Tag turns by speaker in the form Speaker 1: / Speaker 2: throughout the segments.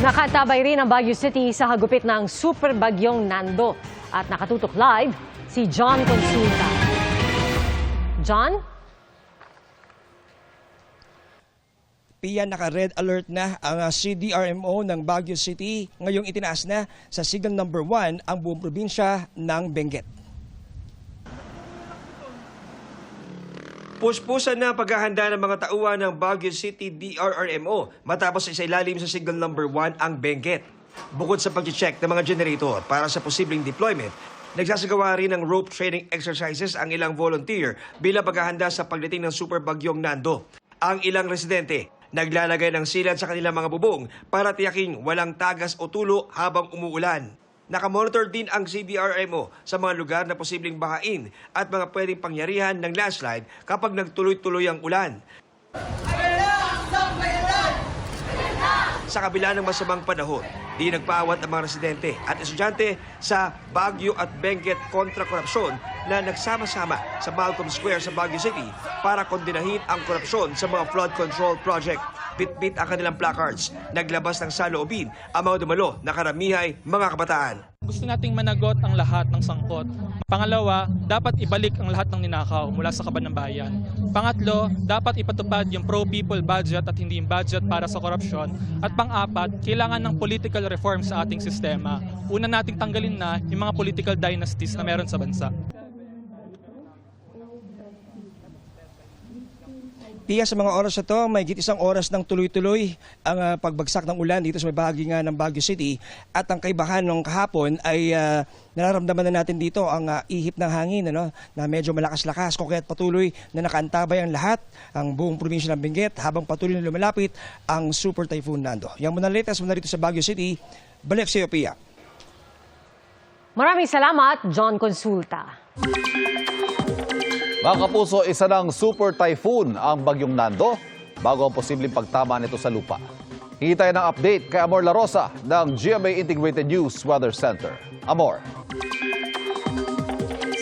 Speaker 1: Nakatabay rin ang Baguio City sa hagupit ng super bagyong Nando. At nakatutok live si John Consulta. John?
Speaker 2: Pia, naka-red alert na ang CDRMO ng Baguio City. Ngayong itinaas na sa signal number 1 ang buong probinsya ng Benguet. Puspusan na paghahanda ng mga tauhan ng Baguio City DRRMO matapos isailalim sa signal number 1 ang Benguet. Bukod sa pag-check ng mga generator para sa posibleng deployment, nagsasagawa rin ng rope training exercises ang ilang volunteer bilang paghahanda sa pagdating ng super bagyong Nando. Ang ilang residente naglalagay ng silad sa kanilang mga bubong para tiyaking walang tagas o tulo habang umuulan. Nakamonitor din ang CDRMO sa mga lugar na posibleng bahain at mga pwedeng pangyarihan ng landslide kapag nagtuloy-tuloy ang ulan. Sa kabila ng masamang panahon, di nagpaawat ang mga residente at estudyante sa Baguio at Benguet kontra korupsyon na nagsama-sama sa Malcolm Square sa Baguio City para kondinahin ang korupsyon sa mga flood control project. Bit-bit ang kanilang placards. Naglabas ng saloobin ang mga dumalo na karamihay mga kabataan.
Speaker 3: Gusto nating managot ang lahat ng sangkot. Pangalawa, dapat ibalik ang lahat ng ninakaw mula sa kaban ng bayan. Pangatlo, dapat ipatupad yung pro-people budget at hindi yung budget para sa korupsyon. At pang-apat, kailangan ng political reform sa ating sistema. Una nating tanggalin na yung mga political dynasties na meron sa bansa.
Speaker 2: Pia, sa mga oras na ito, may isang oras ng tuloy-tuloy ang pagbagsak ng ulan dito sa may bahagi nga ng Baguio City. At ang kaibahan ng kahapon ay nararamdaman na natin dito ang ihip ng hangin na medyo malakas-lakas. Kung kaya't patuloy na nakaantabay ang lahat, ang buong probinsya ng Benguet habang patuloy na lumalapit ang Super Typhoon Nando. Yang muna latest muna rito sa Baguio City, balik sa iyo, Pia.
Speaker 1: Maraming salamat, John Consulta.
Speaker 4: Mga kapuso, isa ng super typhoon ang bagyong Nando bago ang posibleng pagtama nito sa lupa. Hingi tayo ng update kay Amor La Rosa ng GMA Integrated News Weather Center. Amor.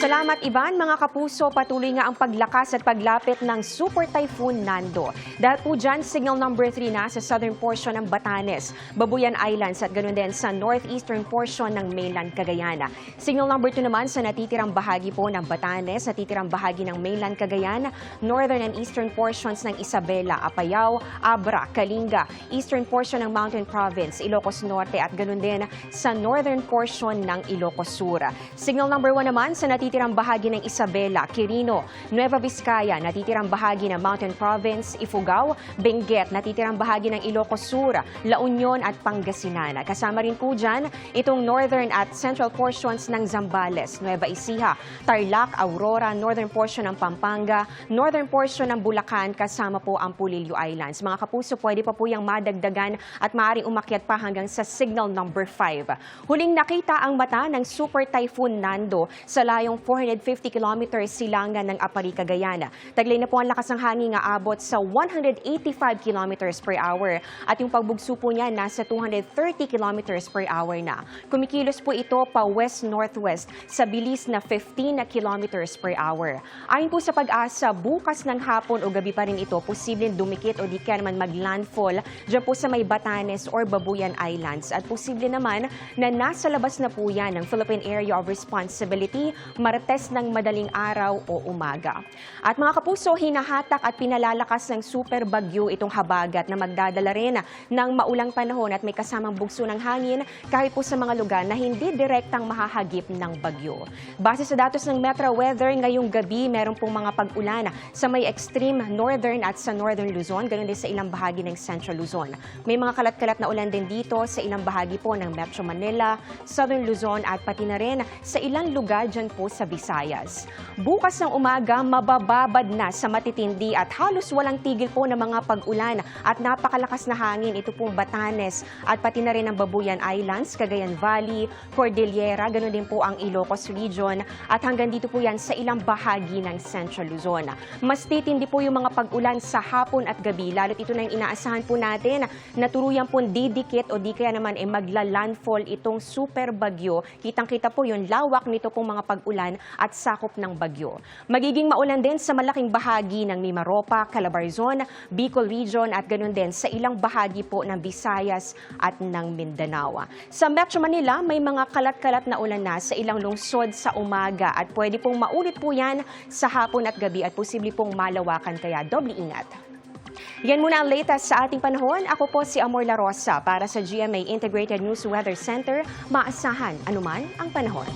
Speaker 5: Salamat, Ivan. Mga kapuso, patuloy nga ang paglakas at paglapit ng Super Typhoon Nando. Dahil po dyan, signal number 3 na sa southern portion ng Batanes, Babuyan Islands at ganoon din sa northeastern portion ng mainland Cagayan. Signal number 2 naman sa natitirang bahagi po ng Batanes, natitirang bahagi ng mainland Cagayan, northern and eastern portions ng Isabela, Apayao, Abra, Kalinga, eastern portion ng Mountain Province, Ilocos Norte at ganoon din sa northern portion ng Ilocos Sur. Signal number 1 naman sa natitirang bahagi ng Isabela, Quirino, Nueva Vizcaya, natitirang bahagi ng Mountain Province, Ifugao, Benguet, natitirang bahagi ng Ilocos Sur, La Union at Pangasinan. Kasama rin po dyan itong northern at central portions ng Zambales, Nueva Ecija, Tarlac, Aurora, northern portion ng Pampanga, northern portion ng Bulacan, kasama po ang Pulilio Islands. Mga kapuso, pwede pa po yung madagdagan at maaaring umakyat pa hanggang sa signal number 5. Huling nakita ang mata ng Super Typhoon Nando sa layong 450 kilometers silangan ng Apari, Cagayan. Taglay na po ang lakas ng hangin nga abot sa 185 kilometers per hour at yung pagbugso po niya nasa 230 kilometers per hour na. Kumikilos po ito pa west-northwest sa bilis na 15 kilometers per hour. Ayon po sa Pag-asa, bukas ng hapon o gabi pa rin ito posibleng dumikit o di kaya naman maglandfall dyan po sa may Batanes or Babuyan Islands at posible naman na nasa labas na po yan ng Philippine Area of Responsibility Martes ng madaling araw o umaga. At mga kapuso, hinahatak at pinalalakas ng super bagyo itong habagat na magdadala rin ng maulang panahon at may kasamang bugso ng hangin kahit po sa mga lugar na hindi direktang mahahagip ng bagyo. Base sa datos ng Metro Weather, ngayong gabi meron pong mga pag-ulan sa may extreme northern at sa northern Luzon, ganoon din sa ilang bahagi ng Central Luzon. May mga kalat-kalat na ulan din dito sa ilang bahagi po ng Metro Manila, Southern Luzon at pati na rin sa ilang lugar dyan po sa Visayas. Bukas ng umaga, mabababad na sa matitindi at halos walang tigil po ng mga pag-ulan at napakalakas na hangin. Ito pong Batanes at pati na rin ang Babuyan Islands, Cagayan Valley, Cordillera, ganoon din po ang Ilocos Region at hanggang dito po yan sa ilang bahagi ng Central Luzon. Mas titindi po yung mga pag-ulan sa hapon at gabi, lalo't ito na yung inaasahan po natin na turuyang po didikit o di kaya naman magla-landfall itong super bagyo. Kitang-kita po yung lawak nito pong mga pag-ulan ulan at sakop ng bagyo. Magiging maulan din sa malaking bahagi ng Mimaropa, Calabarzon, Bicol Region at ganun din sa ilang bahagi po ng Visayas at ng Mindanao. Sa Metro Manila, may mga kalat-kalat na ulan na sa ilang lungsod sa umaga at pwede pong maulit po yan sa hapon at gabi at posible pong malawakan kaya doble ingat. Yan muna ang latest sa ating panahon. Ako po si Amor La Rosa para sa GMA Integrated News Weather Center. Maasahan anuman ang panahon.